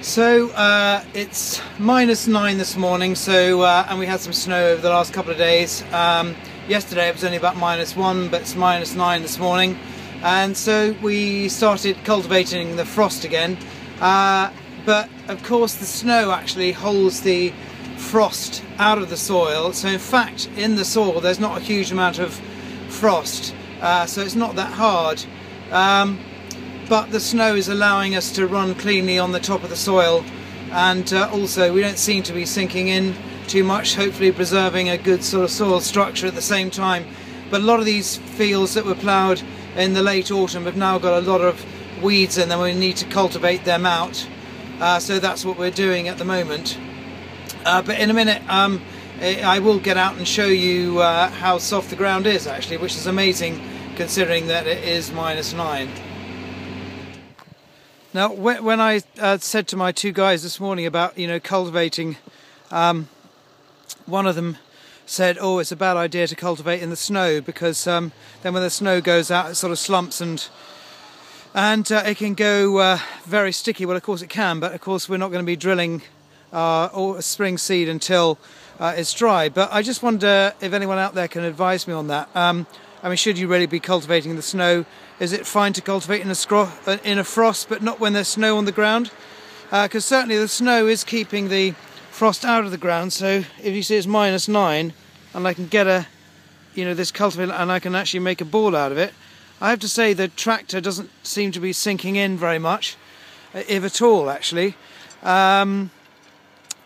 So it's -9 this morning, so and we had some snow over the last couple of days. Yesterday it was only about -1, but it's -9 this morning, and so we started cultivating the frost again. But of course the snow actually holds the frost out of the soil, so in fact in the soil there's not a huge amount of frost, so it's not that hard. But the snow is allowing us to run cleanly on the top of the soil, and also we don't seem to be sinking in too much, hopefully preserving a good sort of soil structure at the same time. But a lot of these fields that were ploughed in the late autumn have now got a lot of weeds in them. We need to cultivate them out, so that's what we're doing at the moment. But in a minute I will get out and show you how soft the ground is actually, which is amazing considering that it is -9. Now, when I said to my two guys this morning about, cultivating, one of them said, "Oh, it's a bad idea to cultivate in the snow because then when the snow goes out, it sort of slumps and it can go very sticky." Well, of course it can, but of course we're not going to be drilling or spring seed until it's dry. But I just wonder if anyone out there can advise me on that. I mean, should you really be cultivating in the snow? Is it fine to cultivate in a frost, but not when there's snow on the ground? Because certainly the snow is keeping the frost out of the ground. So if you see it's -9, and I can get this cultivator, and I can actually make a ball out of it. I have to say the tractor doesn't seem to be sinking in very much, if at all, actually. And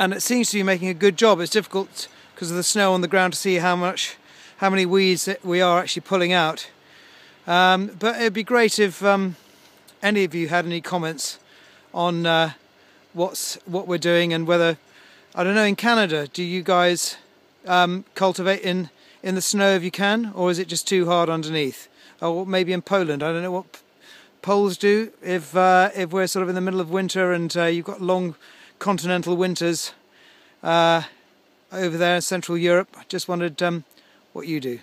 it seems to be making a good job. It's difficult because of the snow on the ground to see how many weeds that we are actually pulling out. But it'd be great if any of you had any comments on what we're doing, and whether, I don't know, in Canada, do you guys cultivate in the snow if you can, or is it just too hard underneath? Or maybe in Poland, I don't know what Poles do if we're sort of in the middle of winter and you've got long continental winters over there in Central Europe. I just wondered what you do.